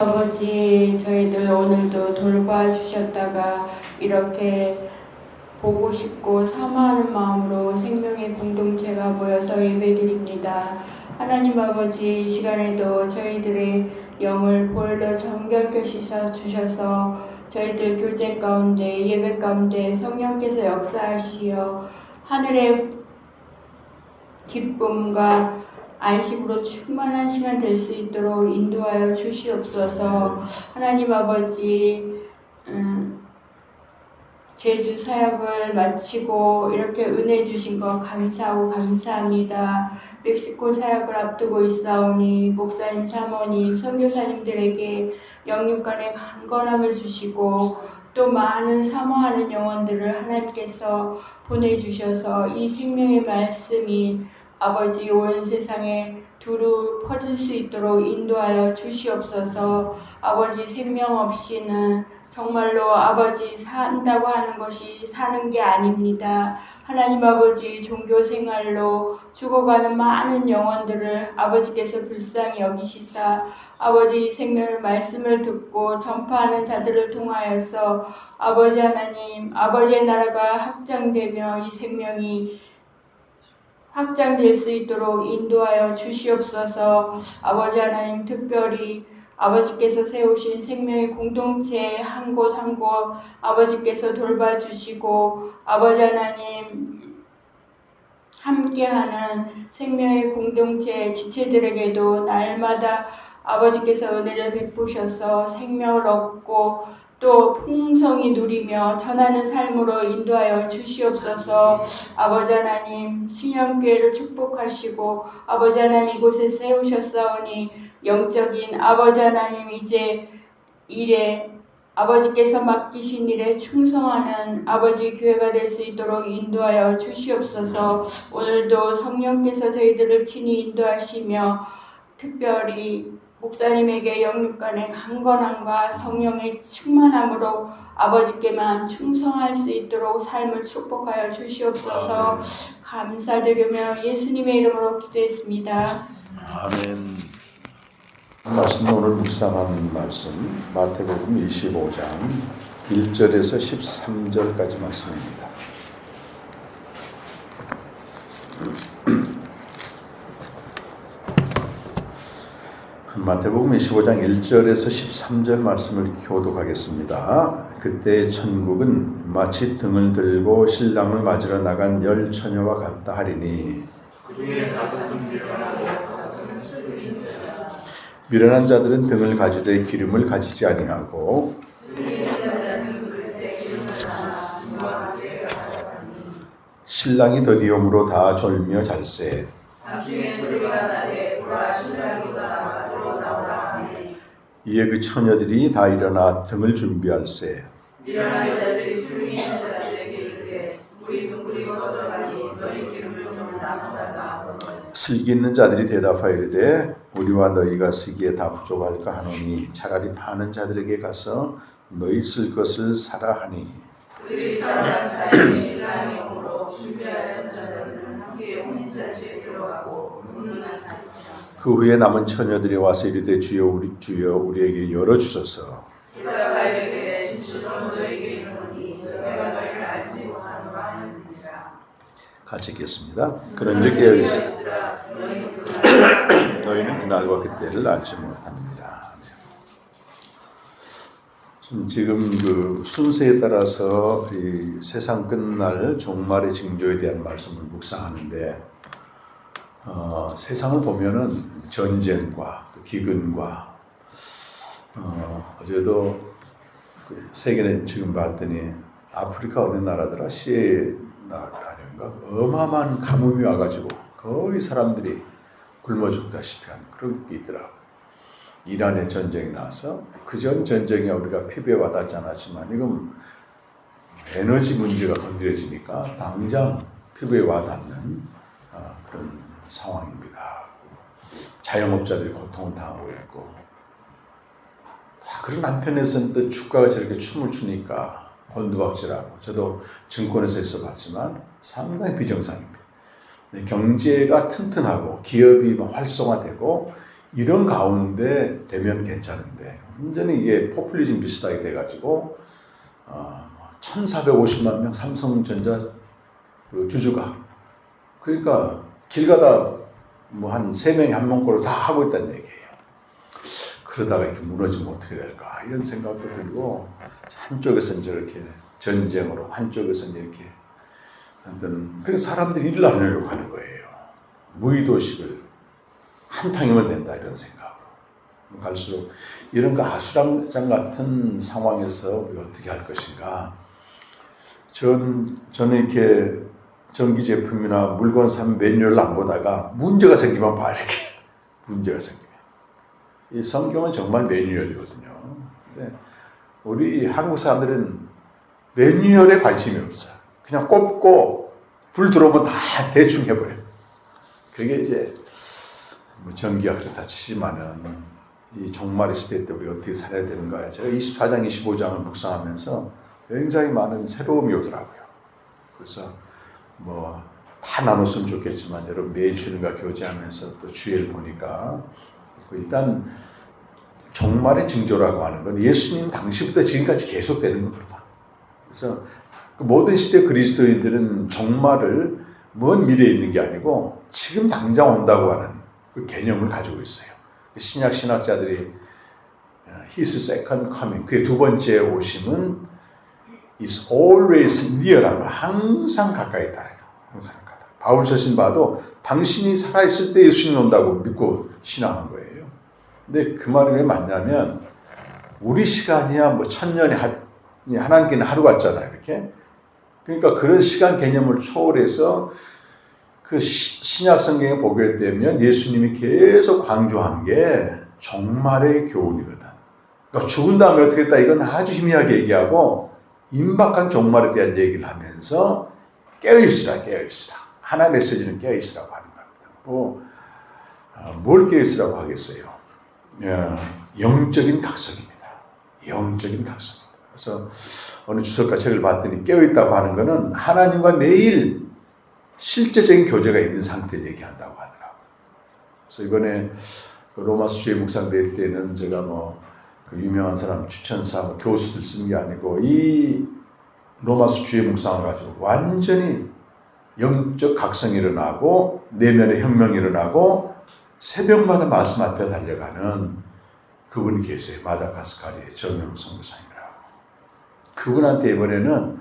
아버지, 저희들 오늘도 돌봐주셨다가 이렇게 보고 싶고 사모하는 마음으로 생명의 공동체가 모여서 예배드립니다. 하나님 아버지, 이 시간에도 저희들의 영을 보일러 정결케 주셔서 저희들 교제 가운데, 예배 가운데 성령께서 역사하시어 하늘의 기쁨과 안식으로 충만한 시간 될 수 있도록 인도하여 주시옵소서. 하나님 아버지, 제주 사역을 마치고 이렇게 은혜 주신 것 감사하고 감사합니다. 멕시코 사역을 앞두고 있사오니 목사님, 사모님, 선교사님들에게 영육간의 강건함을 주시고 또 많은 사모하는 영혼들을 하나님께서 보내주셔서 이 생명의 말씀이 아버지 온 세상에 두루 퍼질 수 있도록 인도하여 주시옵소서. 아버지, 생명 없이는 정말로 아버지 산다고 하는 것이 사는 게 아닙니다. 하나님 아버지, 종교 생활로 죽어가는 많은 영혼들을 아버지께서 불쌍히 여기시사 아버지 생명의 말씀을 듣고 전파하는 자들을 통하여서 아버지 하나님, 아버지의 나라가 확장되며 이 생명이 확장될 수 있도록 인도하여 주시옵소서. 아버지 하나님, 특별히 아버지께서 세우신 생명의 공동체 한 곳 한 곳 아버지께서 돌봐주시고 아버지 하나님 함께하는 생명의 공동체 지체들에게도 날마다 아버지께서 은혜를 베푸셔서 생명을 얻고 또 풍성히 누리며 전하는 삶으로 인도하여 주시옵소서. 아버지 하나님, 신령교회를 축복하시고 아버지 하나님 이곳에 세우셨사오니 영적인 아버지 하나님 이제 일에 아버지께서 맡기신 일에 충성하는 아버지 교회가 될 수 있도록 인도하여 주시옵소서. 오늘도 성령께서 저희들을 친히 인도하시며 특별히 목사님에게 영육간의 강건함과 성령의 충만함으로 아버지께만 충성할 수 있도록 삶을 축복하여 주시옵소서. 감사드리며 예수님의 이름으로 기도했습니다. 아멘. 말씀 오늘 묵상한 말씀 마태복음 25장 1절에서 13절까지 말씀입니다. 마태복음 25장 1절에서 13절 말씀을 교독하겠습니다. 그때 천국은 마치 등을 들고 신랑을 맞으러 나간 열 처녀와 같다 하리니 그중에 다섯은 미련하고 다섯은 슬픈 자라. 미련한 자들은 등을 가지되 기름을 가지지 아니하고 신랑이 더디움으로 다 졸며 잘세. 당신의 소리가 나되 보라 신랑이다 가지러 나오라 하니 이에 그 처녀들이 다 일어나 등을 준비할세. 미련한 자들이 술이 있는 자들에게 이르되 우리 등불이 꺼져가니 너희 기름을 좀 나눠달라 하거늘 슬기 있는 자들이 대답하여 이르되 우리와 너희가 쓰기에 다 부족할까 하노니 차라리 파는 자들에게 가서 너희 쓸 것을 사라 하니 그들이 살아간 사이에 신랑이 오므로 준비하였던 자들은 함께 혼인잔치에 들어가고 문은 닫히니라. 그 후에 남은 처녀들이 와서 이르되 주여 우리에게 열어주소서. 그가 이르되 진실로 너희에게 이르노니 내가 너희를 알지 못하노라 하느니라. 같이 읽겠습니다. 그런즉 깨어 있으라. 너희는 그날과 그때를 알지 못합니다. 지금 그 순서에 따라서 이 세상 끝날 종말의 징조에 대한 말씀을 묵상하는데 세상을 보면은 전쟁과 기근과 어제도 그 세계는 지금 봤더니 아프리카 어느 나라더라 시에라인가 어마어마한 가뭄이 와가지고 거의 사람들이 굶어 죽다시피 하는 그런 게 있더라고. 이란의 전쟁이 나서 그전 전쟁에 우리가 피부에 와닿지 않았지만 이건 에너지 문제가 건드려지니까 당장 피부에 와닿는 그런 상황입니다. 자영업자들이 고통을 당하고 있고 그런 한편에서는 또 주가가 저렇게 춤을 추니까 곤두박질하고 저도 증권에서 있어봤지만 상당히 비정상입니다. 경제가 튼튼하고 기업이 활성화되고 이런 가운데 되면 괜찮은데 완전히 이게 포퓰리즘 비슷하게 돼가지고 1450만 명 삼성전자 그 주주가 그러니까 길 가다 뭐 한 3명이 한 명꼴로 다 하고 있다는 얘기예요. 그러다가 이렇게 무너지면 어떻게 될까 이런 생각도 들고 한쪽에서는 저렇게 전쟁으로 한쪽에서는 이렇게 하여튼 그래서 사람들이 일을 하려고 하는 거예요. 무의도식을 한탕이면 된다 이런 생각으로 갈수록 이런 거 아수라장 같은 상황에서 우리가 어떻게 할 것인가. 저는 이렇게 전기 제품이나 물건 사면 매뉴얼을 안 보다가 문제가 생기면 봐 이렇게 문제가 생기면 이 성경은 정말 매뉴얼이거든요. 근데 우리 한국 사람들은 매뉴얼에 관심이 없어요. 그냥 꼽고 불 들어오면 다 대충 해버려. 그게 이제 뭐 전기가 그렇다 치지만은 이 종말의 시대 때 우리가 어떻게 살아야 되는가. 제가 24장, 25장을 묵상하면서 굉장히 많은 새로움이 오더라고요. 그래서 뭐 다 나눴으면 좋겠지만 여러분 매일 주님과 교제하면서 또 주의를 보니까 일단 종말의 징조라고 하는 건 예수님 당시부터 지금까지 계속되는 겁니다. 그래서 모든 시대 그리스도인들은 종말을 먼 미래에 있는 게 아니고 지금 당장 온다고 하는 그 개념을 가지고 있어요. 신약 신학자들이 His second coming, 그의 두 번째 오심은 is always near라는 걸 항상 가까이 있다. 항상 가까이. 바울 서신 봐도 당신이 살아있을 때 예수님이 온다고 믿고 신앙한 거예요. 근데 그 말이 왜 맞냐면 우리 시간이야 뭐 1000년이 하나님께는 하루 같잖아요. 이렇게. 그러니까 그런 시간 개념을 초월해서 그 신약 성경에 보게 되면 예수님이 계속 강조한 게 종말의 교훈이거든. 그러니까 죽은 다음에 어떻게 했다 이건 아주 희미하게 얘기하고 임박한 종말에 대한 얘기를 하면서 깨어있으라. 하나의 메시지는 깨어있으라고 하는 겁니다. 뭘 깨어있으라고 하겠어요? 영적인 각성입니다. 영적인 각성. 그래서 어느 주석가 책을 봤더니 깨어있다고 하는 것은 하나님과 매일 실제적인 교제가 있는 상태를 얘기한다고 하더라고요. 그래서 이번에 로마서 주의 묵상 될 때는 제가 그 유명한 사람 추천사 교수들 쓰는 게 아니고 이 로마서 주의 묵상을 가지고 완전히 영적 각성이 일어나고 내면의 혁명이 일어나고 새벽마다 말씀 앞에 달려가는 그분이 계세요. 마다가스카르의 정영 선교사님이라고. 그분한테 이번에는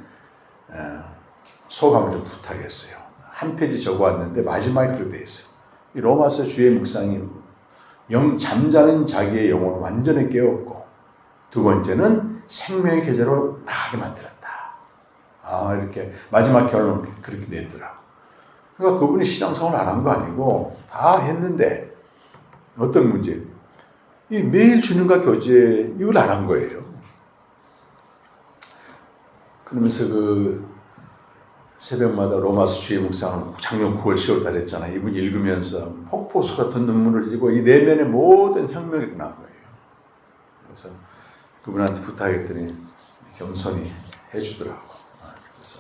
소감을 좀 부탁했어요. 한 페이지 적어왔는데 마지막에 그렇게 되어 있어요. 이 로마서 주의 묵상이 잠자는 자기의 영혼을 완전히 깨웠고 두 번째는 생명의 계절로 나게 만들었다. 이렇게 마지막 결론은 그렇게 냈더라고. 그러니까 그분이 신앙생활을 안 한 거 아니고 다 했는데 어떤 문제? 이 매일 주님과 교제 이걸 안 한 거예요. 그러면서 그 새벽마다 로마서 주의 묵상을 작년 9월 10월 달 했잖아요. 이분 읽으면서 폭포수 같은 눈물을 흘리고 이 내면의 모든 혁명이 일어난 거예요. 그래서 그분한테 부탁했더니 겸손히 해주더라고. 그래서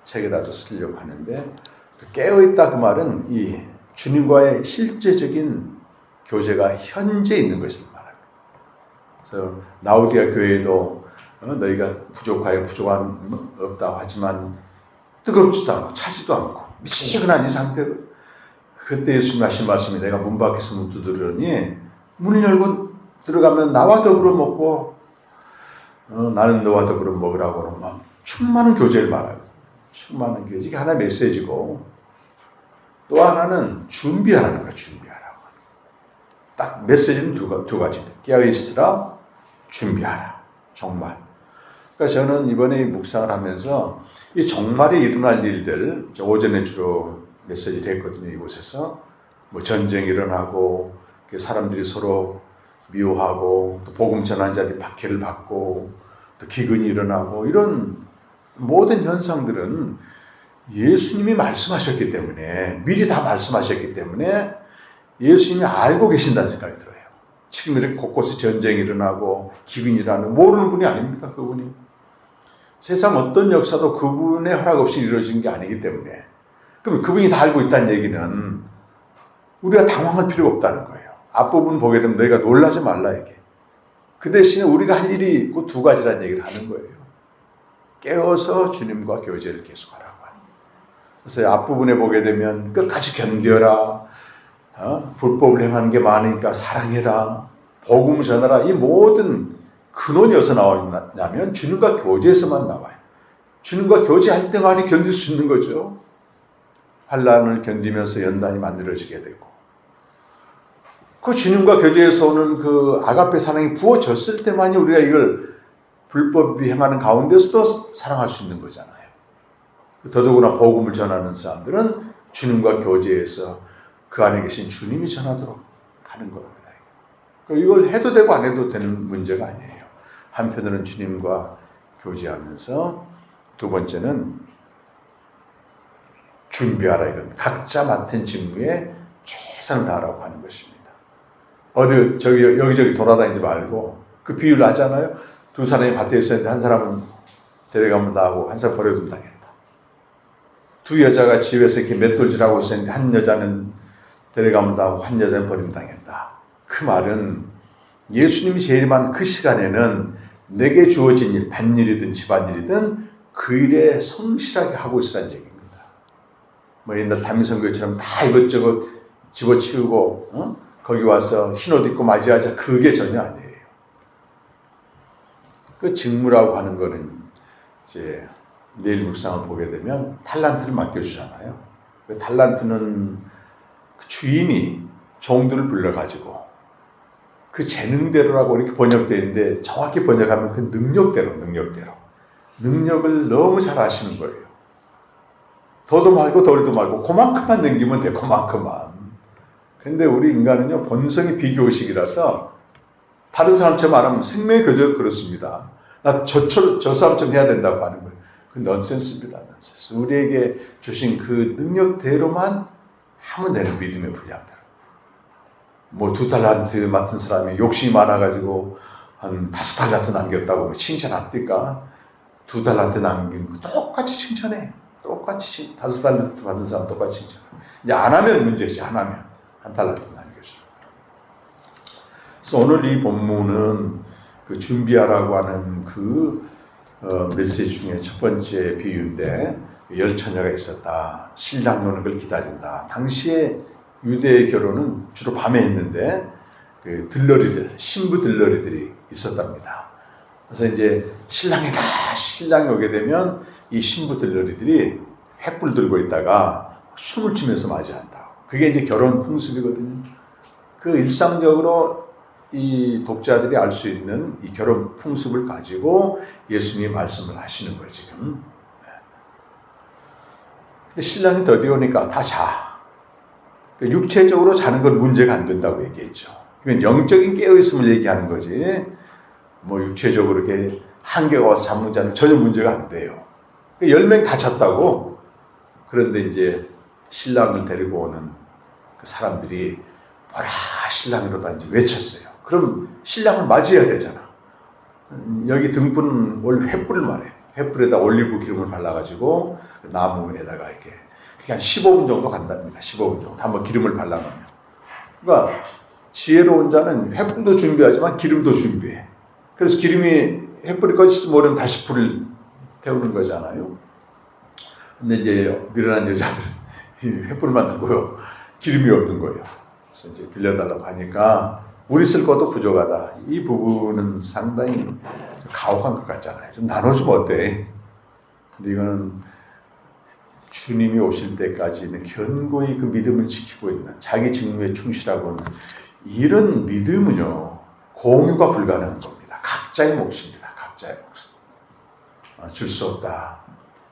책에다도 쓰려고 하는데 깨어있다 그 말은 이 주님과의 실제적인 교제가 현재 있는 것을 말합니다. 그래서 라우디아 교회도 너희가 부족하여 부족한 없다고 하지만 뜨겁지도 않고 차지도 않고 미지근한 이 상태로 그때 예수님 하신 말씀이 내가 문 밖에서 문 두드리니 문을 열고 들어가면 나와 더불어 먹고 나는 너와 더불어 먹으라고 막 충만한 교제를 말하고 충만한 교제 이게 하나의 메시지고 또 하나는 준비하라는 거야. 준비하라고 딱 메시지는 두 가지입니다. 깨어있으라 준비하라 종말. 그러니까 저는 이번에 묵상을 하면서 이 종말에 일어날 일들 오전에 주로 메시지를 했거든요. 이곳에서 뭐 전쟁이 일어나고 사람들이 서로 미워하고 또 복음 전한 자들이 박해를 받고 또 기근이 일어나고 이런 모든 현상들은 예수님이 말씀하셨기 때문에 미리 다 말씀하셨기 때문에 예수님이 알고 계신다는 생각이 들어요. 지금 이렇게 곳곳에 전쟁이 일어나고 기근이 일어나는 모르는 분이 아닙니다. 그분이. 세상 어떤 역사도 그분의 허락 없이 이루어진 게 아니기 때문에 그럼 그분이 다 알고 있다는 얘기는 우리가 당황할 필요가 없다는 거예요. 앞부분 보게 되면 너희가 놀라지 말라 이게. 그 대신에 우리가 할 일이 그 두 가지라는 얘기를 하는 거예요. 깨어서 주님과 교제를 계속하라고. 그래서 앞부분에 보게 되면 끝까지 견뎌라. 불법을 행하는 게 많으니까 사랑해라. 복음을 전하라. 이 모든 근원이 어디서 나오냐면 주님과 교제에서만 나와요. 주님과 교제할 때만이 견딜 수 있는 거죠. 환난을 견디면서 연단이 만들어지게 되고 그 주님과 교제에서 오는 그 아가페 사랑이 부어졌을 때만이 우리가 이걸 불법이 행하는 가운데서도 사랑할 수 있는 거잖아요. 더더구나 복음을 전하는 사람들은 주님과 교제해서 그 안에 계신 주님이 전하도록 하는 겁니다. 이걸 해도 되고 안 해도 되는 문제가 아니에요. 한편으로는 주님과 교제하면서 두 번째는 준비하라. 이건 각자 맡은 직무에 최선을 다하라고 하는 것입니다. 여기저기 돌아다니지 말고 그 비유를 하잖아요. 두 사람이 밭에 있었는데 한 사람은 데려가면 나하고 한 사람 버려두면 당했다. 두 여자가 집에서 이렇게 맷돌질하고 있었는데 한 여자는 데려가면 나하고 한 여자는 버리면 당했다. 그 말은 예수님이 재림한 그 시간에는 내게 주어진 일, 밭일이든 집안일이든 그 일에 성실하게 하고 있으라는 얘기입니다. 뭐 옛날 단미선교회처럼 다 이것저것 집어치우고 거기 와서 흰옷 입고 맞이하자, 그게 전혀 아니에요. 그 직무라고 하는 거는 이제 내일 묵상을 보게 되면 탈란트를 맡겨주잖아요. 그 탈란트는 그 주인이 종들을 불러가지고 그 재능대로라고 이렇게 번역되어 있는데 정확히 번역하면 그 능력대로 능력을 너무 잘 아시는 거예요. 더도 말고 덜도 말고 그만큼만 넘기면 돼. 그만큼만. 근데 우리 인간은요, 본성이 비교의식이라서 다른 사람처럼 안 하면 생명의 교제도 그렇습니다. 나 저 사람처럼 해야 된다고 하는 거예요. 그 넌센스입니다. 넌센스. 우리에게 주신 그 능력대로만 하면 되는 믿음의 분량들. 뭐 2달란트 맡은 사람이 욕심이 많아가지고 한 5달란트 남겼다고 칭찬합니까? 2달란트 남긴 거 똑같이 칭찬해. 똑같이 5달란트 받은 사람 똑같이 칭찬해. 이제 안 하면 문제지. 안 하면 한 달란트 남겨주는 거예요. 그래서 오늘 이 본문은 그 준비하라고 하는 그 메시지 중에 첫 번째 비유인데, 10처녀가 있었다. 신랑 오는 걸 기다린다. 당시에 유대의 결혼은 주로 밤에 했는데 그 들러리들, 신부 들러리들이 있었답니다. 그래서 이제 신랑이 오게 되면 이 신부 들러리들이 횃불 들고 있다가 춤을 추면서 맞이한다. 그게 이제 결혼 풍습이거든요. 그 일상적으로 이 독자들이 알 수 있는 이 결혼 풍습을 가지고 예수님이 말씀을 하시는 거예요, 지금. 근데 신랑이 더디 오니까 다 자. 육체적으로 자는 건 문제가 안 된다고 얘기했죠. 이건 영적인 깨어있음을 얘기하는 거지. 뭐 육체적으로 이렇게 한계가 와서 잠못 자는 전혀 문제가 안 돼요. 10명이 다 잤다고. 그런데 이제 신랑을 데리고 오는 그 사람들이 뭐라 신랑이로다 이제 외쳤어요. 그럼 신랑을 맞이해야 되잖아. 여기 등불은 원래 횃불을 말해요. 횃불에다 올리브 기름을 발라가지고 그 나무에다가 이렇게 그게 한 15분 정도 간답니다. 15분 정도. 한번 기름을 발라놓으면. 그러니까 지혜로운 자는 횃불도 준비하지만 기름도 준비해. 그래서 횃불이 꺼질지 모르면 다시 불을 태우는 거잖아요. 근데 이제 미련한 여자들은 횃불만 들고요. 기름이 없는 거예요. 그래서 이제 빌려달라고 하니까 우리 쓸 것도 부족하다. 이 부분은 상당히 가혹한 것 같잖아요. 좀 나눠주면 어때? 근데 이거는 주님이 오실 때까지는 견고히 그 믿음을 지키고 있는 자기 직무에 충실하고 있는 이런 믿음은요, 공유가 불가능한 겁니다. 각자의 몫입니다. 각자의 몫. 줄 수 없다.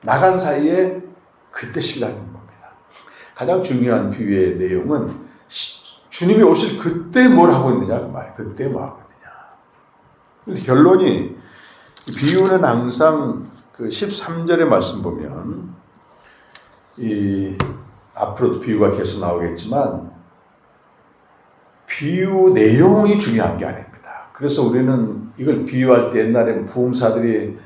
나간 사이에 그때 신랑인 겁니다. 가장 중요한 비유의 내용은 주님이 오실 그때 뭘 하고 있느냐 그 말이에요. 그때 뭐 하고 있느냐. 근데 결론이 비유는 항상 그 13절의 말씀 보면 앞으로도 비유가 계속 나오겠지만 비유 내용이 중요한 게 아닙니다. 그래서 우리는 이걸 비유할 때 옛날에는 부흥사들이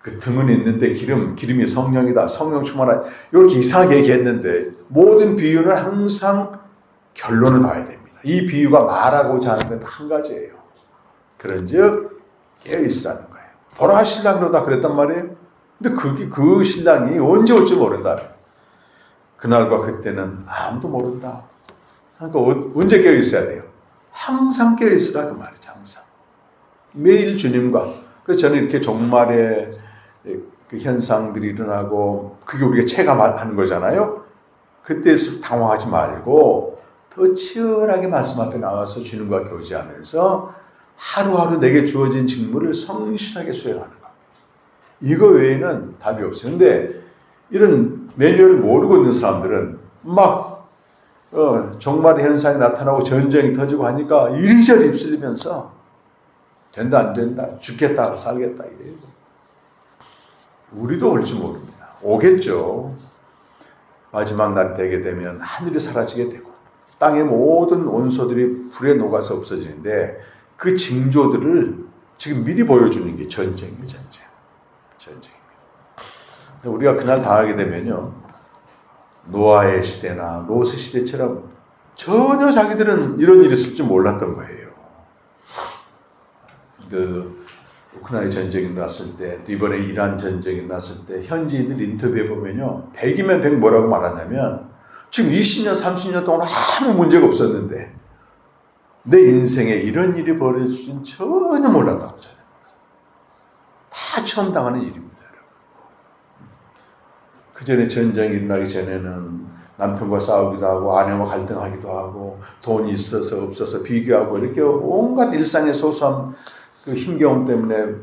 그 등은 있는데 기름이 성령이다. 성령 충만하다. 이렇게 이상하게 얘기했는데 모든 비유는 항상 결론을 봐야 됩니다. 이 비유가 말하고자 하는 건 한 가지예요. 그런즉 깨어있으라는 거예요. 보라 신랑으로다 그랬단 말이에요. 근데 그 신랑이 언제 올지 모른다. 그날과 그때는 아무도 모른다. 그러니까 언제 깨어있어야 돼요? 항상 깨어있으라 그 말이죠. 항상. 매일 주님과. 그래서 저는 이렇게 종말의 그 현상들이 일어나고 그게 우리가 체감하는 거잖아요. 그때일수록 당황하지 말고 더 치열하게 말씀 앞에 나와서 주님과 교제하면서 하루하루 내게 주어진 직무를 성실하게 수행하는 것. 이거 외에는 답이 없어요. 근데 이런 매뉴얼을 모르고 있는 사람들은 막 종말의 현상이 나타나고 전쟁이 터지고 하니까 이리저리 휩쓸리면서 된다 안 된다 죽겠다 살겠다 이래요. 우리도 올지 모릅니다. 오겠죠. 마지막 날이 되게 되면 하늘이 사라지게 되고 땅의 모든 온소들이 불에 녹아서 없어지는데 그 징조들을 지금 미리 보여주는 게 전쟁입니다. 전쟁입니다. 우리가 그날 당하게 되면요, 노아의 시대나 롯의 시대처럼 전혀 자기들은 이런 일이 있을 줄 몰랐던 거예요. 그 우크라이나 전쟁이 났을 때, 또 이번에 이란 전쟁이 났을 때 현지인들 인터뷰해 보면요, 100이면 100 뭐라고 말하냐면 지금 20년, 30년 동안 아무 문제가 없었는데 내 인생에 이런 일이 벌어지진 전혀 몰랐다고 저는. 다 처음 당하는 일입니다. 그 전에 전쟁이 일어나기 전에는 남편과 싸우기도 하고 아내와 갈등하기도 하고 돈이 있어서 없어서 비교하고 이렇게 온갖 일상의 소소한 그 힘겨움 때문에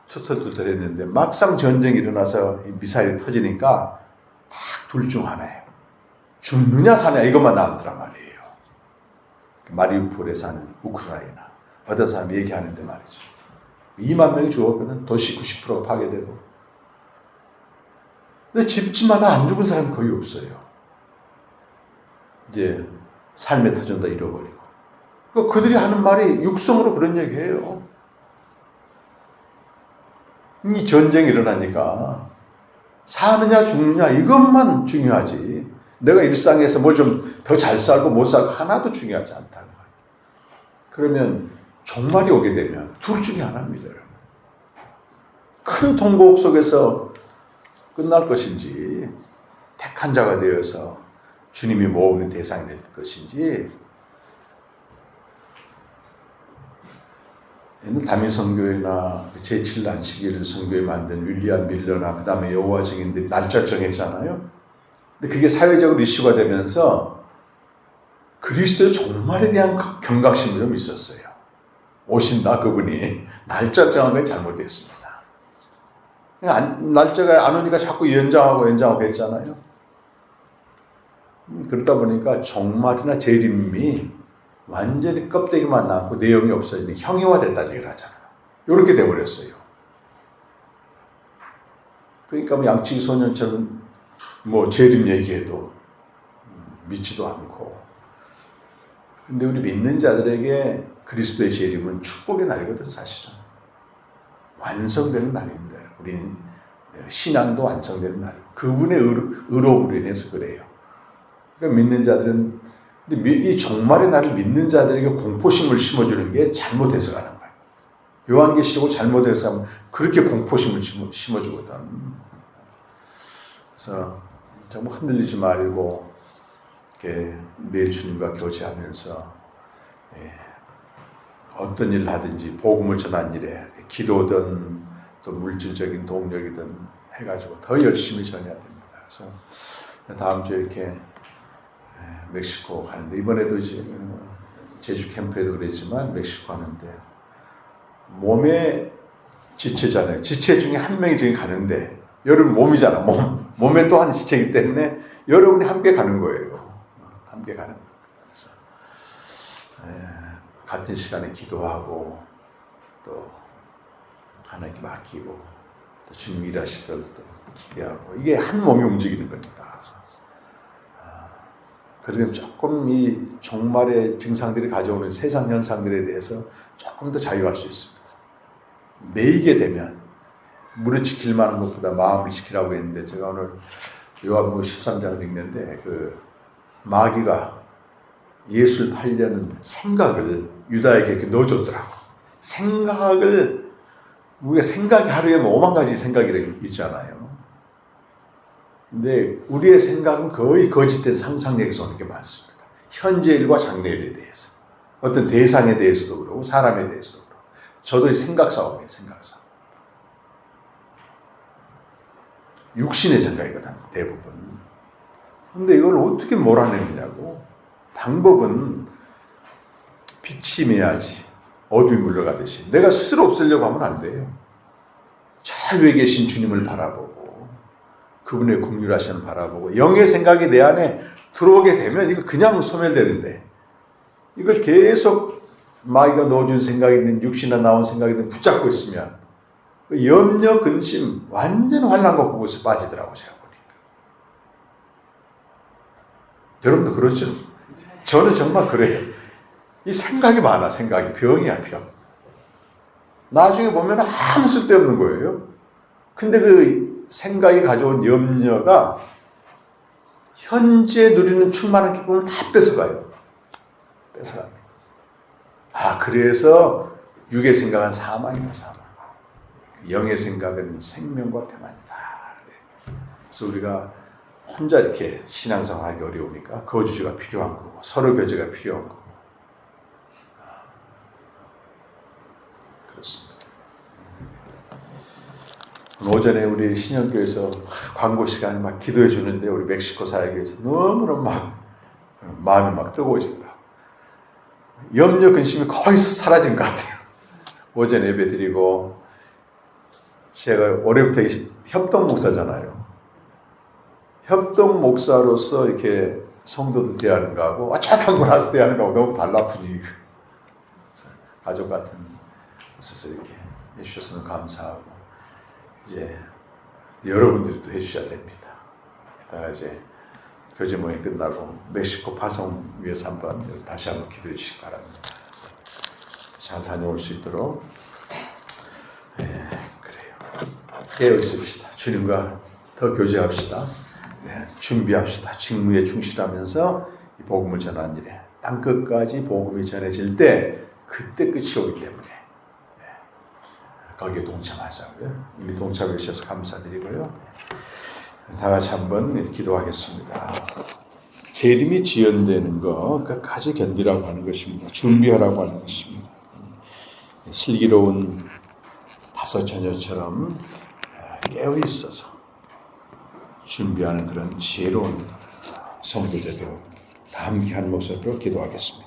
투덜투덜 했는데 막상 전쟁이 일어나서 미사일이 터지니까 딱 둘 중 하나예요. 죽느냐 사냐 이것만 남더란 말이에요. 마리우폴에 사는 우크라이나 어떤 사람이 얘기하는데 말이죠. 2만 명이 죽었거든. 도시 90%가 파괴되고. 근데 집집마다 안 죽은 사람이 거의 없어요. 이제 삶의 터전 다 잃어버리고. 그러니까 그들이 하는 말이 육성으로 그런 얘기해요. 이 전쟁이 일어나니까 사느냐 죽느냐 이것만 중요하지. 내가 일상에서 뭘 좀 더 잘 살고 못 살고 하나도 중요하지 않다는 거예요. 그러면 종말이 오게 되면 둘 중에 하나입니다. 큰 통곡 속에서 끝날 것인지 택한 자가 되어서 주님이 모으는 대상이 될 것인지. 담임 선교회나 제7안식일 선교회 만든 윌리엄 밀러나 그 다음에 여호와 증인들이 날짜 정했잖아요. 근데 그게 사회적으로 이슈가 되면서 그리스도의 종말에 대한 경각심이 좀 있었어요. 오신다 그분이. 날짜 정한 건 잘못됐습니다. 날짜가 안 오니까 자꾸 연장하고 했잖아요. 그러다 보니까 종말이나 재림이 완전히 껍데기만 남고 내용이 없어지는 형이화됐다는 얘기를 하잖아요. 이렇게 돼버렸어요. 그러니까 뭐 양치기 소년처럼 뭐 재림 얘기해도 믿지도 않고. 근데 우리 믿는 자들에게 그리스도의 재림은 축복의 날이거든 사실은. 완성되는 날입니다. 우리 신앙도 완성되는 날. 그분의 의로움으로 인해서 그래요. 그러니까 믿는 자들은, 근데 이 종말의 날을 믿는 자들에게 공포심을 심어주는 게 잘못해서 가는 거예요. 요한계시록을 잘못해서 하면 그렇게 공포심을 심어주거든. 그래서 정말 흔들리지 말고 이렇게 매일 주님과 교제하면서 어떤 일을 하든지 복음을 전한 일에 기도든 또 물질적인 동력이든 해가지고 더 열심히 전해야 됩니다. 그래서 다음 주에 이렇게 멕시코 가는데, 이번에도 이제 제주 캠프에도 그랬지만 멕시코 가는데 몸에 지체잖아요. 지체 중에 한 명이 지금 가는데 여러분 몸이잖아. 몸에 또 한 지체이기 때문에 여러분이 함께 가는 거예요. 함께 가는 거예요. 그래서 같은 시간에 기도하고 또 하나님께 맡기고 또 주님 일하실 걸 또 기대하고, 이게 한 몸이 움직이는 거니까. 그러면 조금 이 종말의 증상들이 가져오는 세상 현상들에 대해서 조금 더 자유할 수 있습니다. 매이게 되면 물을 지킬 만한 것보다 마음을 지키라고 했는데, 제가 오늘 요한복음 13장을 읽는데 그 마귀가 예수를 팔려는 생각을 유다에게 이렇게 넣어줬더라고. 생각을, 우리가 생각이 하루에 5만 가지 생각이 있잖아요. 근데 우리의 생각은 거의 거짓된 상상력에서 오는 게 많습니다. 현재 일과 장래 일에 대해서. 어떤 대상에 대해서도 그렇고 사람에 대해서도 그렇고. 저도 생각 싸움이에요. 생각 싸움. 육신의 생각이거든 대부분. 근데 이걸 어떻게 몰아내느냐고. 방법은 빛이 임해야지 어둠이 물러가듯이. 내가 스스로 없애려고 하면 안 돼요. 저 위에 계신 주님을 바라보고 그분의 긍휼하심을 바라보고 영의 생각이 내 안에 들어오게 되면 이거 그냥 소멸되는데, 이걸 계속 마귀가 넣어준 생각이든 육신에 나온 생각이든 붙잡고 있으면 염려, 근심 완전 환난과 그곳에 빠지더라고 제가 보니까. 여러분도 그렇죠? 저는 정말 그래요. 이 생각이 많아. 생각이 병이야, 병. 나중에 보면 아무 쓸데없는 거예요. 근데 그 생각이 가져온 염려가 현재 누리는 충만한 기쁨을 다 뺏어가요. 뺏어갑니다. 그래서 육의 생각은 사망이다, 사망. 영의 생각은 생명과 평안이다. 그래서 우리가 혼자 이렇게 신앙생활 하기 어려우니까 거주주가 필요한 거고, 서로 교제가 필요한 거고. 그렇습니다. 오전에 우리 신영교회에서 광고 시간에 막 기도해 주는데, 우리 멕시코 사역에서 너무너무 막 마음이 막 뜨거워지더라고요. 염려, 근심이 거의 사라진 것 같아요. 오전 예배 드리고, 제가 올해부터 협동 목사잖아요. 협동 목사로서 이렇게 성도들 대하는 거하고 어쩌다 몰아서 대하는 거하고 너무 달라 분위기가. 가족 같은 곳에서 이렇게 해주셨으면 감사하고, 이제 여러분들이 또 해주셔야 됩니다. 이따가 이제 교제 모임 끝나고 멕시코 파송 위해서 다시 한번 기도해 주시기 바랍니다. 잘 다녀올 수 있도록. 그래요. 깨어 있읍시다. 주님과 더 교제합시다. 준비합시다. 직무에 충실하면서 이 복음을 전하는 일에 땅 끝까지 복음이 전해질 때 그때 끝이 오기 때문에 거기에 동참하자고요. 이미 동참해 주셔서 감사드리고요. 다 같이 한번 기도하겠습니다. 재림이 지연되는 거 끝까지 견디라고 하는 것입니다. 준비하라고 하는 것입니다. 슬기로운 다섯 처녀처럼 깨어 있어서 준비하는 그런 지혜로운 성도들도 다 함께 한 목소리로 기도하겠습니다.